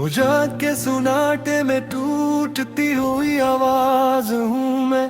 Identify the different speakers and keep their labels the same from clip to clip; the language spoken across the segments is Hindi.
Speaker 1: रात के सुनाटे में टूटती हुई आवाज हूँ मैं,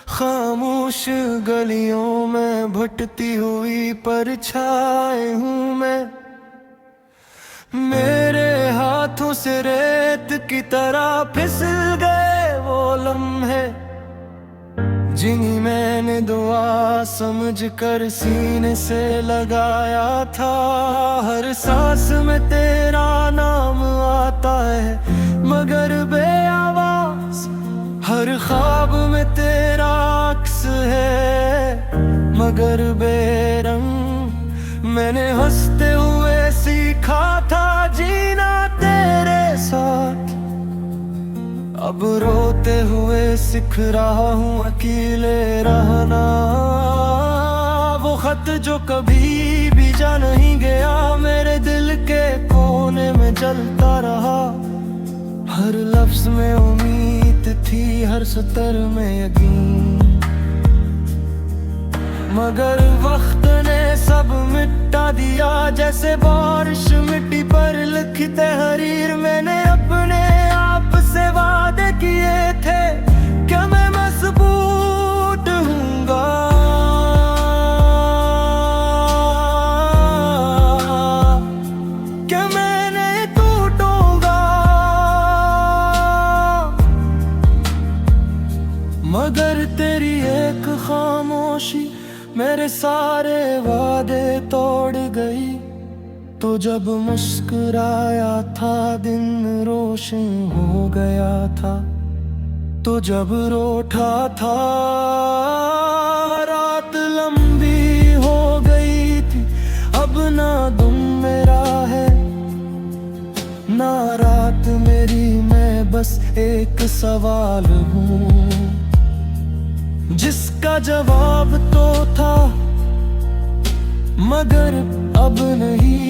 Speaker 1: खामोश गलियों में भटती हुई परछाई हूँ मैं। मेरे हाथों से रेत की तरह फिसल गए वो लम्हे, जिन्हें मैंने दुआ समझकर सीने से लगाया था। हर सांस में तेरा नाम आता है मगर बेआवाज, हर ख्वाब में तेरा अक्स है मगर बेरंग। मैंने हंसते हुए सीखा था जीना तेरे साथ, अब रोते हुए सीख रहा हूँ अकेले रहना। वो खत जो कभी भी जा नहीं गया, मेरे दिल के कोने में जलता रहा। हर लफ्ज में उम्मीद थी, हर सतर में यकीन, मगर वक्त ने सब मिटा दिया जैसे बारिश मिट्टी पर लिखी तहरीर। मैंने अपने आप से वादे किए थे क्या मैं मजबूत हूँगा, क्या मैं नहीं टूटूंगा, मगर तेरी एक खामोशी मेरे सारे वादे तोड़ गई। तो जब मुस्कुराया था दिन रोशन हो गया था, तो जब रोता था रात लंबी हो गई थी। अब ना दिन मेरा है ना रात मेरी, मैं बस एक सवाल हूँ जिसका जवाब तो था मगर अब नहीं।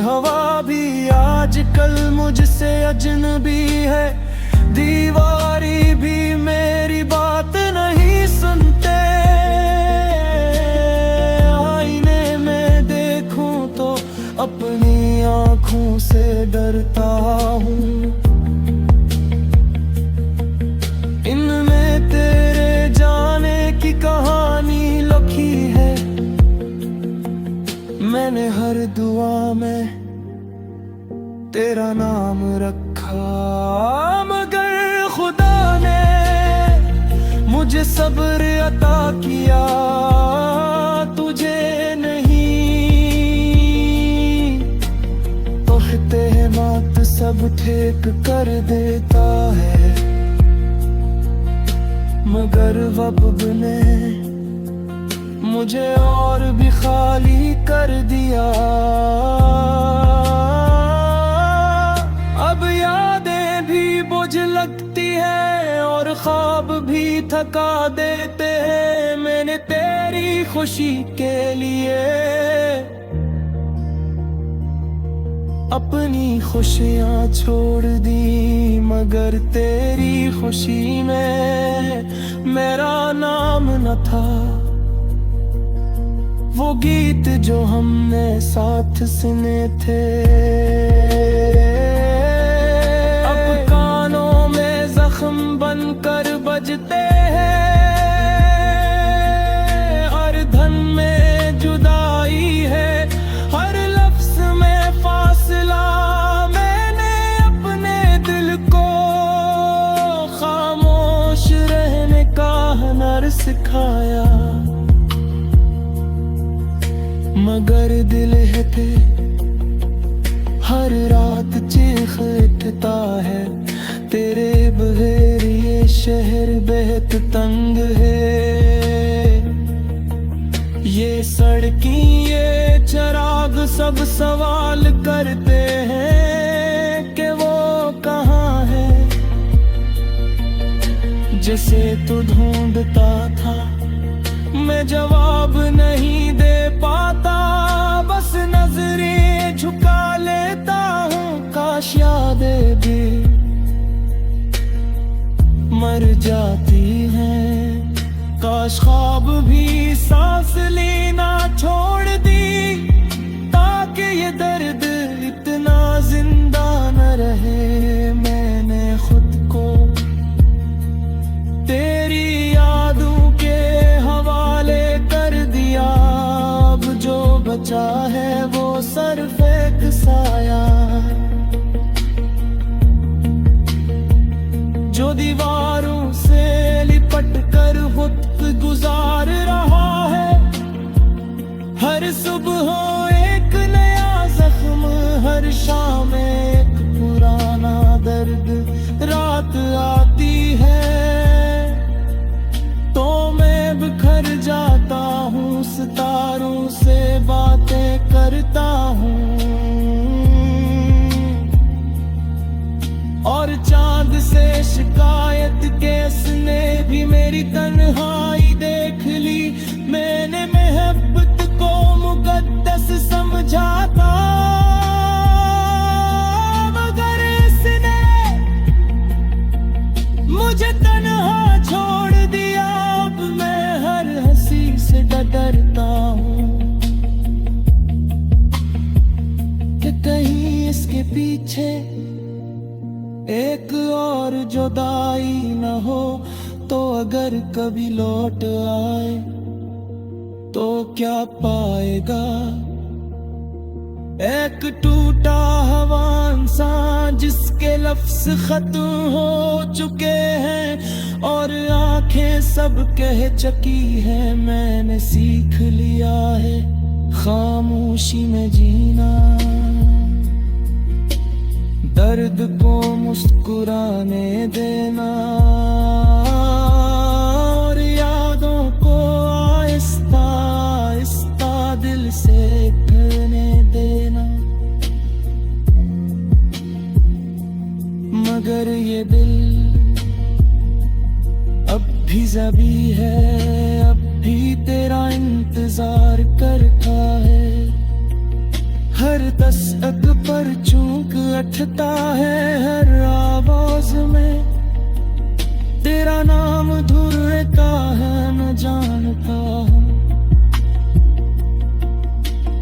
Speaker 1: हवा भी आजकल मुझसे अजनबी है, दीवारी भी मेरी बात नहीं सुनते। आईने में देखूं तो अपनी आँखों से डरता हूँ, इनमें तेरे जाने की कहानी लिखी है। मैंने हर दुआ में तेरा नाम रखा, मगर खुदा ने मुझे सब्र अता किया, तुझे नहीं। तो हिम्मत सब ठीक कर देता है, मगर वक्त ने मुझे और भी खाली कर दिया। अब यादें भी बोझ लगती है और ख्वाब भी थका देते हैं। मैंने तेरी खुशी के लिए अपनी खुशियाँ छोड़ दी, मगर तेरी खुशी में मेरा नाम न था। वो गीत जो हमने साथ सुने थे अब कानों में जख्म बनकर बजते हैं। हर धन में जुदाई है, हर लफ्ज में फासला। मैंने अपने दिल को खामोश रहने का हुनर सिखाया, मगर दिल है पे हर रात चीख उठता है। तेरे बगैर ये शहर बेहद तंग है, ये सड़की ये चराग सब सवाल करते हैं कि वो कहाँ है। जिसे तू ढूंढता था मैं जवाब नहीं दे पाता, बस नजरें झुका लेता हूँ। काश यादें भी मर जाती हैं, काश ख्वाब भी सांस लेना छोड़ दी, ताकि ये दर्द इतना जिंदा न ऊंचा है वो सर्फ एक साया, जो दीवारों से लिपट कर वक्त गुजार रहा है। हर सुबह एक नया जख्म, हर शाम एक पुराना दर्द। रात आती है तो मैं बिखर जाता हूँ, सितारों से बातें करता हूँ और चांद से शिकायत किसने भी मेरी तन्हाई देख ली। मैंने मोहब्बत को मुकद्दस समझा था, मगर इसने मुझे तन्हा छोड़ दिया। अब मैं हर हंसी से डरता हूँ कि कहीं इसके पीछे एक और जुदाई न हो। तो अगर कभी लौट आए तो क्या पाएगा? एक टूटा हवा इंसान जिसके लफ्ज खत्म हो चुके हैं और आंखें सब कह चुकी है। मैंने सीख लिया है खामोशी में जीना, दर्द को मुस्कुराने देना और यादों को आहिस्ता आहिस्ता दिल से करने देना। मगर ये दिल अब भी ज़बी है, अब भी तेरा इंतजार करता है। हर दस्तक पर चूक उठता है, हर आवाज में तेरा नाम धुरता है। न जानता हूँ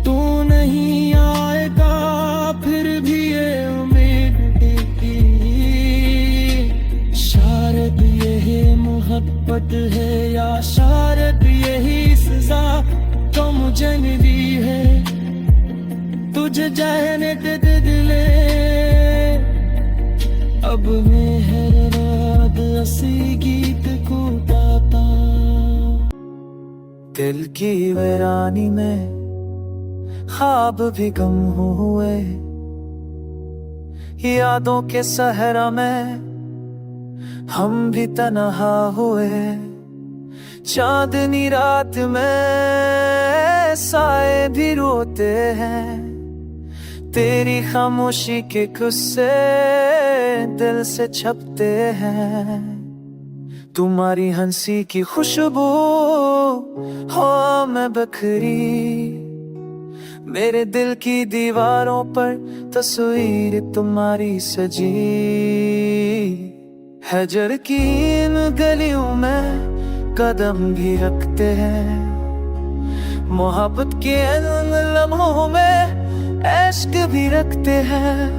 Speaker 1: तू नहीं आएगा, फिर भी ये उम्मीद थी। शायद यही मोहब्बत है या शायद यही सजा तो मुझे मिली है। तुझे जाने दे दिले अब मैं हर रात हंसी गीत को गाता। दिल की वीरानी में ख्वाब भी गम हुए, यादों के सहरा में हम भी तन्हा हुए। चांदनी रात में साए भी रोते हैं, तेरी खामोशी के गुस्से दिल से छपते हैं। तुम्हारी हंसी की खुशबू हो मैं बखरी, मेरे दिल की दीवारों पर तस्वीर तुम्हारी सजी। हजर की इन गलियों में कदम भी रखते हैं, मोहब्बत के इन लम्हों में इश्क भी रखते हैं।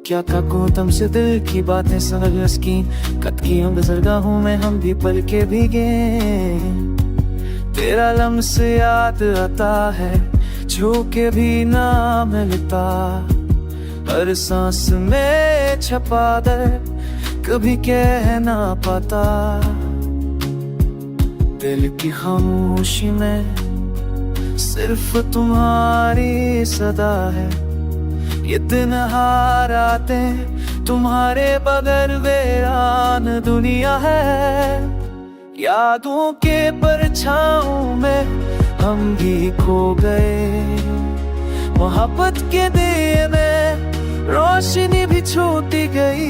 Speaker 1: क्या थको तुमसे दिल की बातें समझ की, कद की हम गुज़रगाहों में हम भी पल के भीगे। तेरा लम्स याद आता है छू के भी ना मिलता, हर सांस में छपा दर्द कभी कह ना पाता। दिल की खामोशी में सिर्फ तुम्हारी सदा है, ये दिन हाराते तुम्हारे बगैर वीरान दुनिया है। यादों के परछाओं में हम भी खो गए, मोहब्बत के दिए में रोशनी भी छूटी गई।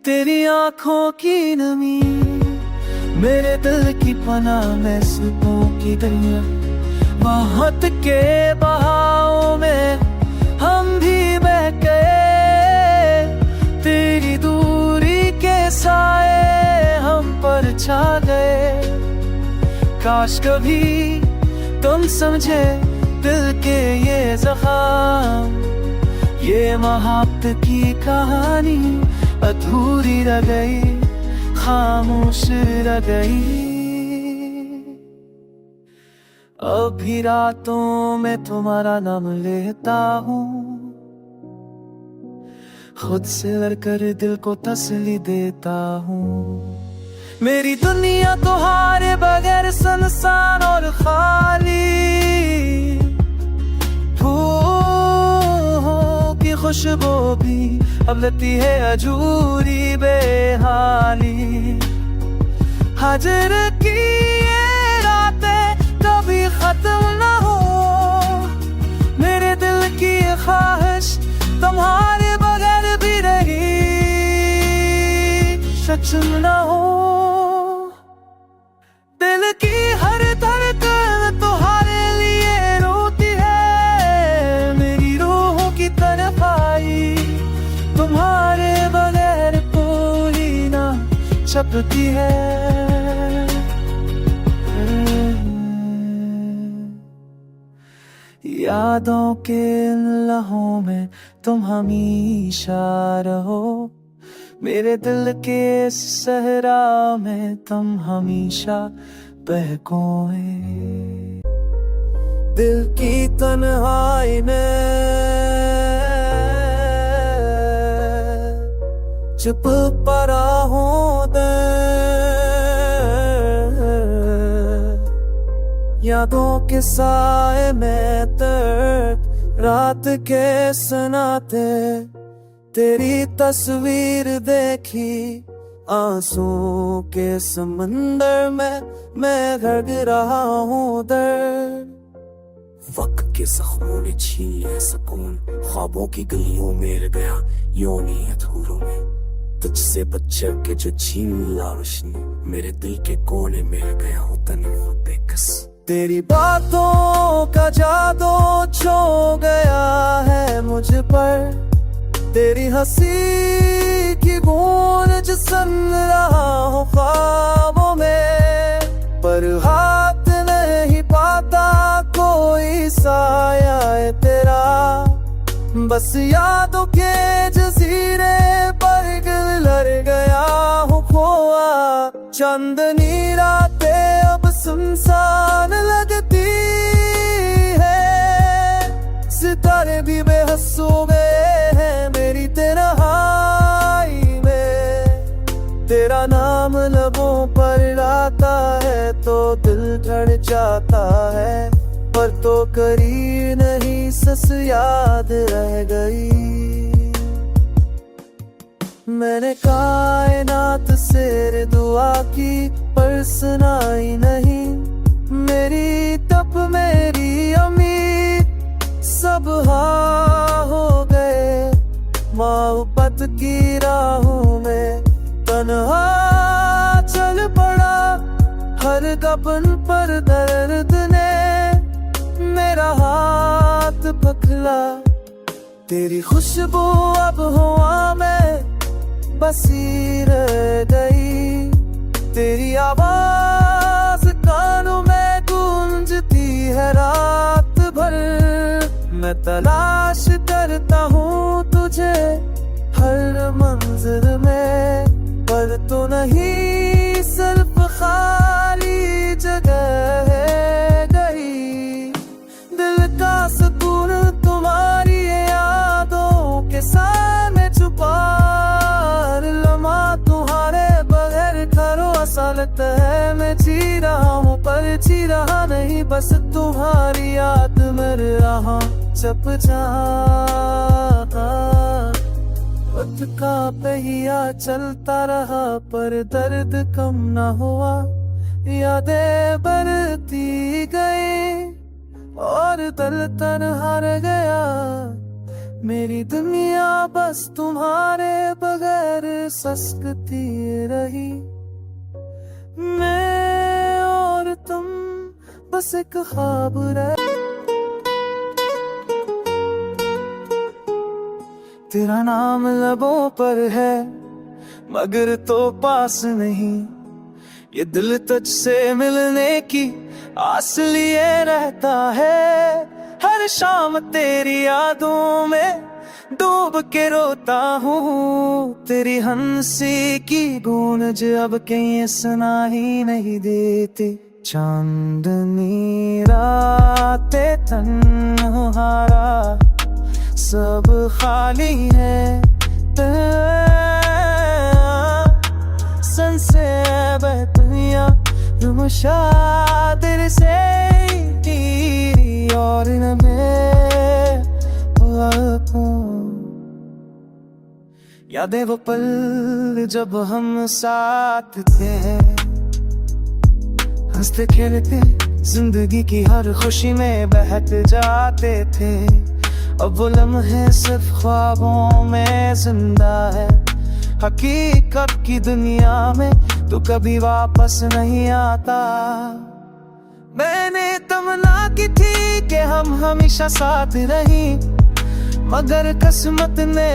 Speaker 1: तेरी आंखों की नमी मेरे दिल की पनाह में सुकून की दरिया। मोहब्बत के बहाव में हम भी बह गए, तेरी दूरी के साए हम पर छा गए। काश कभी तुम समझे दिल के ये ज़ख़म, ये मोहब्बत की कहानी अधूरी रह गई, खामोश रह गई। अभी रातों में तुम्हारा नाम लेता हूँ, खुद से लड़कर दिल को तसल्ली देता हूँ। मेरी दुनिया तुम्हारे बगैर सुनसान और खाली, फूलों की खुशबू भी अब लगती है अजूरी बेहाली। हजर की ये रातें कभी खत्म न हो, मेरे दिल की ये ख्वाहिश तुम्हारे बगैर भी रही सच न हो। दिल की हर धड़कन तुम्हारे लिए रोती है, मेरी रूह की तरफ आई तुम्हारे बगैर कोई ना छपती है। यादों के लम्हों में तुम हमेशा रहो, मेरे दिल के सहरा में तुम हमेशा बहकोए। दिल की तन्हाई में चुप पड़ा हूँ यादों के साए में दर्द रात के सुनाते, तेरी तस्वीर देखी आंसू के समंदर में मैं घट रहा हूँ दर्द।
Speaker 2: वक्त के जख्मों ने छीन लिया सुकून, ख्वाबों की गलियों में रह गया योनी अधूरों में। तुझसे बचकर के जो छीन लिया रोशनी, मेरे दिल के कोने में रह गया हूँ तन्हा बेकस।
Speaker 1: तेरी बातों का जादू छो गया है मुझ पर, तेरी हंसी की गूंज सुन रहा हूँ ख्वाबों में, पर हाथ नहीं पाता कोई साया है तेरा। बस यादों के जजीरे पर लड़ गया हूँ खोआ, चांदनी रातें अब सुनसान लगती है, सितारे भी बेहस हो गए हैं मेरी तन्हाई में। तेरा नाम लबों पर आता है तो दिल धड़ जाता है, पर तो करी नहीं सस याद रह गई। मैंने कायनात से दुआ की पर सुनाई नहीं, मेरी तप मेरी उम्मीद सब हाँ हो गए। मोहब्बत की राहों में तन्हा चल पड़ा, हर गबन पर दर्द ने मेरा हाथ पकड़ा। तेरी खुशबू अब हवा में बसी रह गई, तेरी आवाज कानों में गूंजती है रात भर। मैं तलाश करता हूँ तुझे हर मंजिल में, पर तो नहीं सिर्फ खाली जगह है गई। दिल का सुकून तुम्हारी यादों के सामने छुपा, लम्हा तुम्हारे बगैर करो ऐसा लगता है मैं जी रहा हूँ पर जी रहा नहीं, बस तुम्हारी याद में रहा जब जाता। वक्त का पहिया चलता रहा पर दर्द कम न हुआ, यादें बढ़ती गई और दिल तन्हा रह गया। मेरी दुनिया बस तुम्हारे बगैर सस्कती रही, मैं और तुम बस एक ख्वाब रह। तेरा नाम लबों पर है मगर तो पास नहीं, ये दिल तुझसे मिलने की आस लिए रहता है। हर शाम तेरी यादों में डूब के रोता हूँ, तेरी हंसी की गूंज अब कहीं सुना ही नहीं देती। चांदनी रातें तन्हारा सब खाली है, सन से दुनिया मुशादिर से तेरी और न मैं यादें वो पल जब हम साथ थे, हंसते खेलते जिंदगी की हर खुशी में बहक जाते थे। अब वो लम्हे सिर्फ ख्वाबों में जिंदा है, हकीकत की दुनिया में तू कभी वापस नहीं आता। मैंने तमन्ना की थी कि हम हमेशा साथ रहीं, मगर किस्मत ने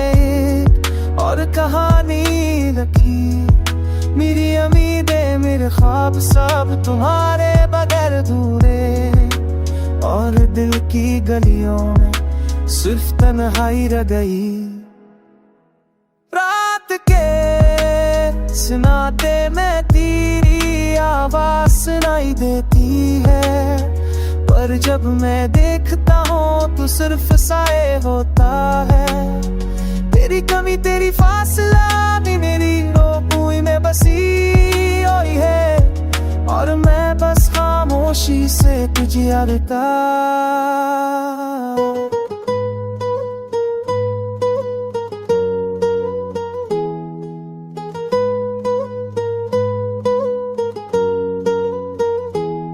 Speaker 1: और कहानी रखी। मेरी उम्मीदें मेरे ख्वाब सब तुम्हारे बगैर अधूरे, और दिल की गलियों में सिर्फ तन्हाई रह गई। रात के सुनाते में तेरी आवाज सुनाई देती है, पर जब मैं देखता हूँ तो सिर्फ साए होता है। तेरी कमी तेरी फासला भी मेरी रोपुई में बसी हुई है, और मैं बस खामोशी से तुझे यादता।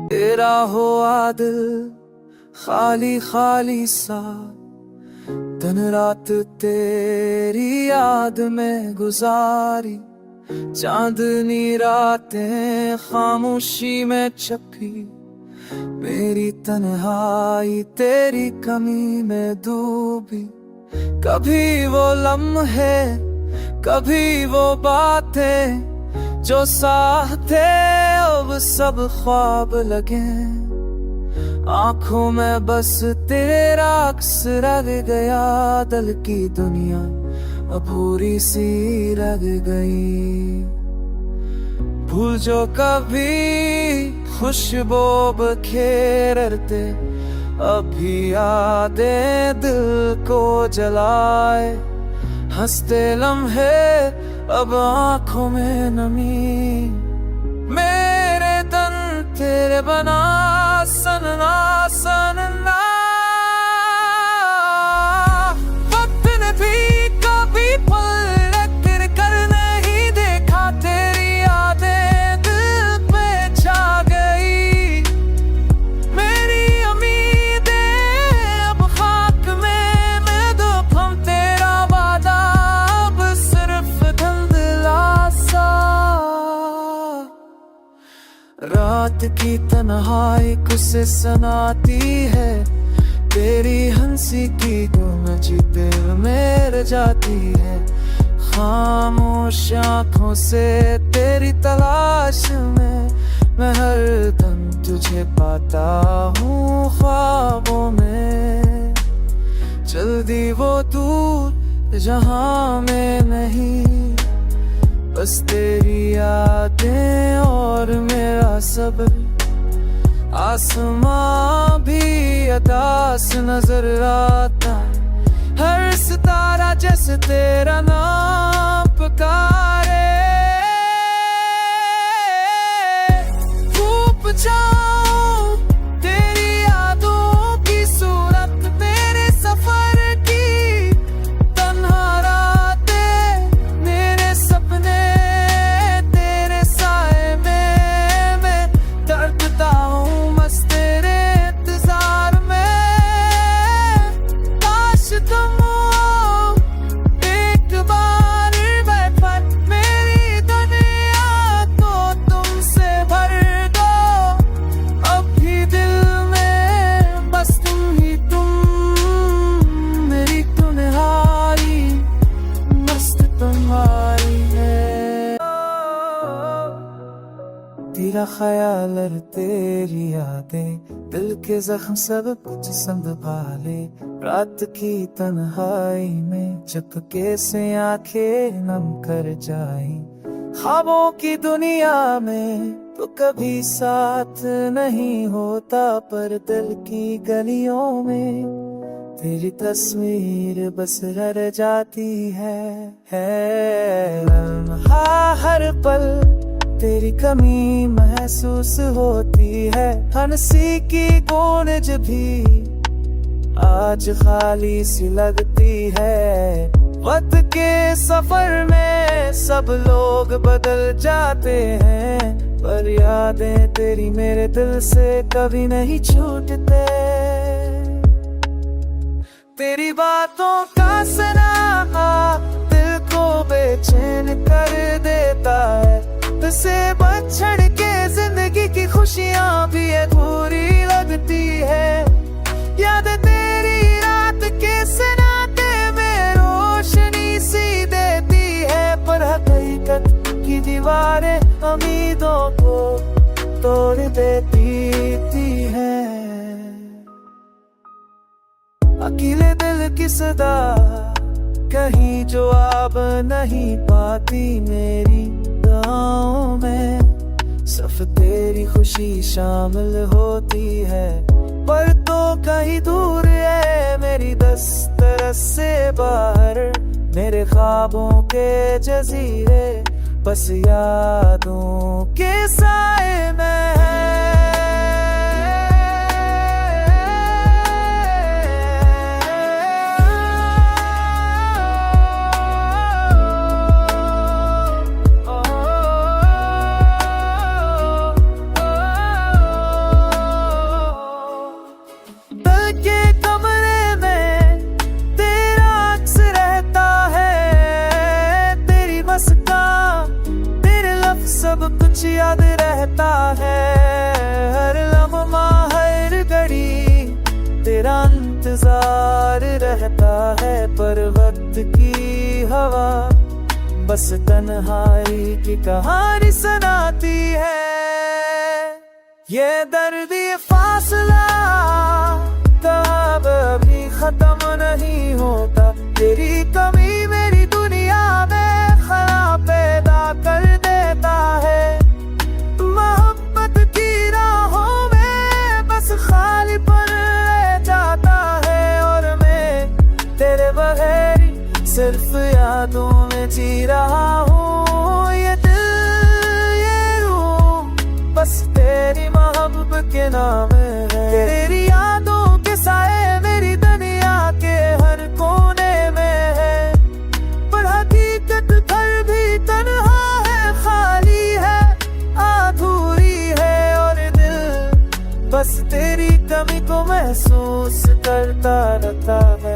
Speaker 1: तेरा हो आदिल खाली खाली सा, दिन रात तेरी याद में गुजारी। चांदनी रातें खामोशी में छपी, मेरी तन्हाई तेरी कमी में डूबी। कभी वो लम्हे कभी वो बातें जो साथ थे अब सब ख्वाब लगे। आंखों में बस तेरा अक्स रह गया, दिल की दुनिया अधूरी सी रह गई। भूल जो कभी खुशबू बखेरते, अभी यादें दिल को जलाए। हंसते लम्हे अब आंखों में नमी, मेरे तन तेरे बना सनना सनना। वक्त ने भी कभी पलट कर नहीं देखा, तेरी यादें दिल में छा गई। मेरी उम्मीदें अब खाक में मैं दुखम, तेरा वादा अब सिर्फ धुंधला सा। रात की तन्हाई कुसे सुनाती है, तेरी हंसी की गूंज दिल में रह जाती है। खामोश आँखों से तेरी तलाश में मैं हर दम तुझे पाता हूँ ख्वाबों में। जल्दी वो दूर जहाँ में नहीं, बस तेरी यादें और मेरा सब्र। आसमां भी अदास नजर आता, हर सितारा जैसे तेरा नाम पुकारे। डूब जाऊं तेरी यादों की सूरत, मेरे सफर की तन्हा रातें, मेरे सपने तेरे साए में मैं तड़पता हूँ मस्त तेरे इंतजार में। काश तुम हो एक बार बैठा, मेरी दुनिया तो तुमसे भर दो। अब भी दिल में बस तुम ही तुम, मेरी तन्हाई मस्त तुम्हारी है। तेरा ख्याल और तेरी यादें, दिल के जख्म सब कुछ संभाले। रात की तन्हाई में चुपके से आंखें नम कर जाई। ख्वाबों की दुनिया में तो कभी साथ नहीं होता, पर दिल की गलियों में तेरी तस्वीर बस रह जाती है लम्हा हर पल तेरी कमी महसूस होती है। हंसी की गूंज भी आज खाली सी लगती है। वक्त के सफर में सब लोग बदल जाते हैं, पर यादें तेरी मेरे दिल से कभी नहीं छूटते। तेरी बातों का सनाहा दिल को बेचैन कर देता है। तुझसे बछड़ के जिंदगी की खुशियां भी अधूरी लगती है। याद तेरी रात के सनाटे में रोशनी सी देती है, पर हकीकत की दीवारें उम्मीदों को तोड़ देती है। अकेले दिल की सदा कहीं जो अब नहीं पाती मेरी दुआओं में, सिर्फ तेरी खुशी शामिल होती है। पर तो कहीं दूर है मेरी दस्तरस से बाहर, मेरे ख्वाबों के जजीरे बस यादों के साए में है। सब कुछ याद रहता है, हर लम्हा हर घड़ी तेरा इंतजार रहता है। पर वक्त की हवा बस तन्हाई की कहानी सुनाती है। ये दर्द ये फासला कभी खत्म नहीं होता। तेरी कमी मेरी दुनिया में खला पैदा कर देता है। मोहब्बत की राहों में बस खालीपन रह जाता है, और मैं तेरे बगैर सिर्फ यादों में जी रहा हूँ। ये दिल ये रूह बस तेरी मोहब्बत के नाम है। तेरी यादों के साए मेरी दुनिया के हर कोने में है, पर हकीकत घर भी तन्हा है, खाली है, अधूरी है। और दिल बस तेरी कमी को महसूस करता रहता है।